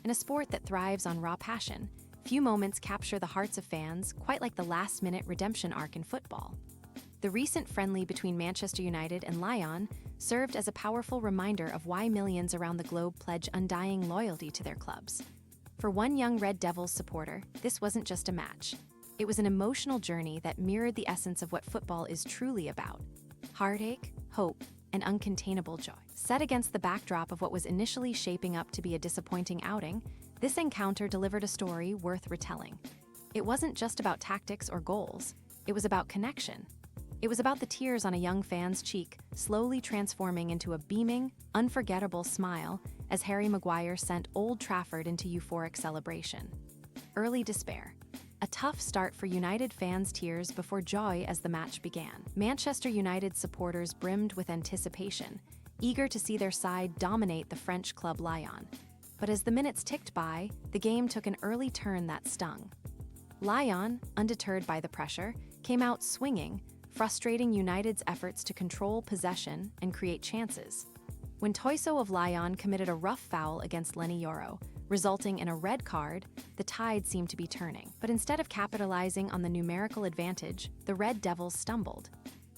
In a sport that thrives on raw passion, few moments capture the hearts of fans quite like the last-minute redemption arc in football. The recent friendly between Manchester United and Lyon served as a powerful reminder of why millions around the globe pledge undying loyalty to their clubs. For one young Red Devils supporter, this wasn't just a match. It was an emotional journey that mirrored the essence of what football is truly about: heartache, hope, and uncontainable joy. Set against the backdrop of what was initially shaping up to be a disappointing outing, this encounter delivered a story worth retelling. It wasn't just about tactics or goals, it was about connection. It was about the tears on a young fan's cheek slowly transforming into a beaming, unforgettable smile as Harry Maguire sent Old Trafford into euphoric celebration. Early despair. A tough start for United fans' tears before joy as the match began. Manchester United supporters brimmed with anticipation, eager to see their side dominate the French club Lyon. But as the minutes ticked by, the game took an early turn that stung. Lyon, undeterred by the pressure, came out swinging, frustrating United's efforts to control possession and create chances. When Toiso of Lyon committed a rough foul against Lyon, resulting in a red card, the tide seemed to be turning. But instead of capitalizing on the numerical advantage, the Red Devils stumbled.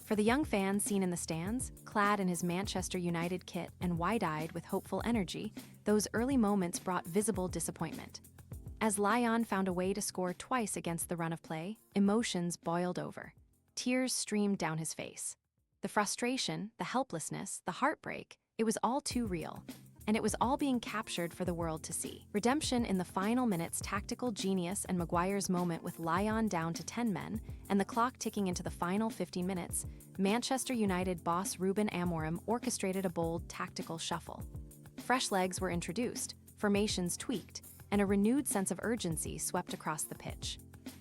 For the young fan seen in the stands, clad in his Manchester United kit and wide-eyed with hopeful energy, those early moments brought visible disappointment. As Lyon found a way to score twice against the run of play, emotions boiled over. Tears streamed down his face. The frustration, the helplessness, the heartbreak, it was all too real. And it was all being captured for the world to see. Redemption in the final minutes, tactical genius, and Maguire's moment with Lyon down to 10 men, and the clock ticking into the final 15 minutes, Manchester United boss Ruben Amorim orchestrated a bold tactical shuffle. Fresh legs were introduced, formations tweaked, and a renewed sense of urgency swept across the pitch.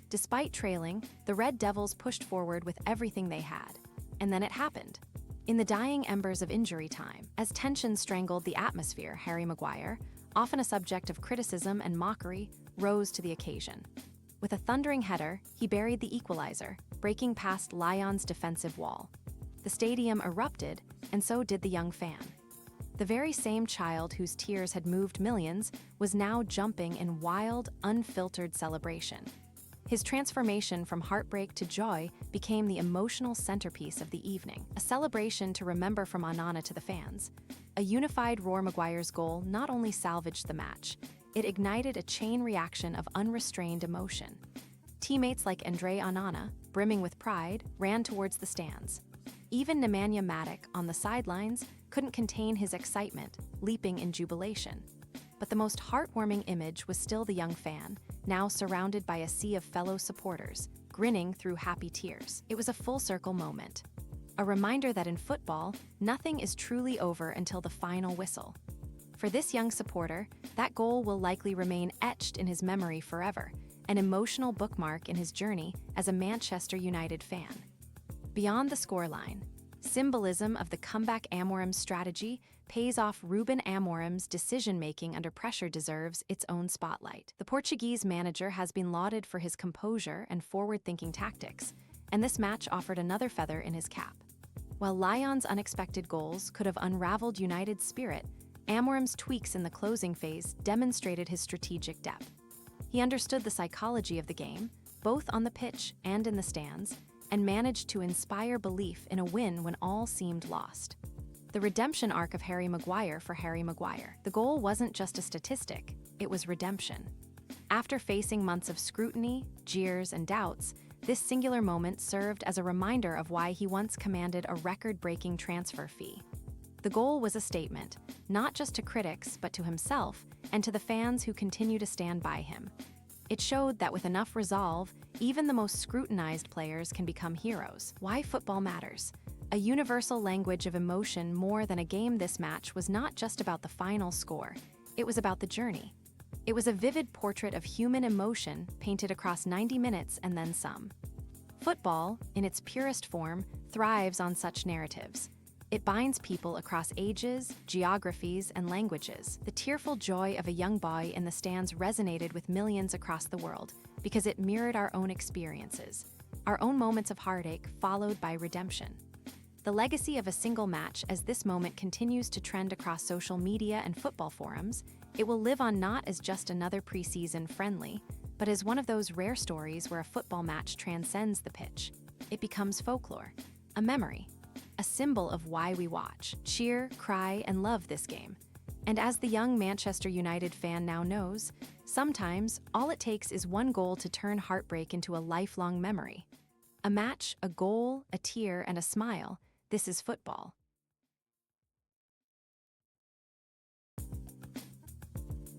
Despite trailing, the Red Devils pushed forward with everything they had. And then it happened. In the dying embers of injury time, as tension strangled the atmosphere, Harry Maguire, often a subject of criticism and mockery, rose to the occasion. With a thundering header, he buried the equalizer, breaking past Lyon's defensive wall. The stadium erupted, and so did the young fan. The very same child whose tears had moved millions was now jumping in wild, unfiltered celebration. His transformation from heartbreak to joy became the emotional centerpiece of the evening, a celebration to remember from Onana to the fans. A unified Roar Maguire's goal not only salvaged the match, it ignited a chain reaction of unrestrained emotion. Teammates like Andre Onana, brimming with pride, ran towards the stands. Even Nemanja Matic, on the sidelines, couldn't contain his excitement, leaping in jubilation. But the most heartwarming image was still the young fan, now surrounded by a sea of fellow supporters, grinning through happy tears. It was a full-circle moment. A reminder that in football, nothing is truly over until the final whistle. For this young supporter, that goal will likely remain etched in his memory forever, an emotional bookmark in his journey as a Manchester United fan. Beyond the scoreline, symbolism of the comeback Amorim strategy pays off. Ruben Amorim's decision-making under pressure deserves its own spotlight. The Portuguese manager has been lauded for his composure and forward-thinking tactics, and this match offered another feather in his cap. While Lyon's unexpected goals could have unraveled United's spirit, Amorim's tweaks in the closing phase demonstrated his strategic depth. He understood the psychology of the game, both on the pitch and in the stands, and managed to inspire belief in a win when all seemed lost. The redemption arc of Harry Maguire for Harry Maguire. The goal wasn't just a statistic, it was redemption. After facing months of scrutiny, jeers, and doubts, this singular moment served as a reminder of why he once commanded a record-breaking transfer fee. The goal was a statement, not just to critics, but to himself and to the fans who continue to stand by him. It showed that with enough resolve, even the most scrutinized players can become heroes. Why football matters. A universal language of emotion more than a game. This match was not just about the final score, it was about the journey. It was a vivid portrait of human emotion painted across 90 minutes and then some. Football, in its purest form, thrives on such narratives. It binds people across ages, geographies, and languages. The tearful joy of a young boy in the stands resonated with millions across the world because it mirrored our own experiences, our own moments of heartache followed by redemption. The legacy of a single match, as this moment continues to trend across social media and football forums, it will live on not as just another preseason friendly, but as one of those rare stories where a football match transcends the pitch. It becomes folklore, a memory, a symbol of why we watch, cheer, cry, and love this game. And as the young Manchester United fan now knows, sometimes all it takes is one goal to turn heartbreak into a lifelong memory. A match, a goal, a tear, and a smile. This is football.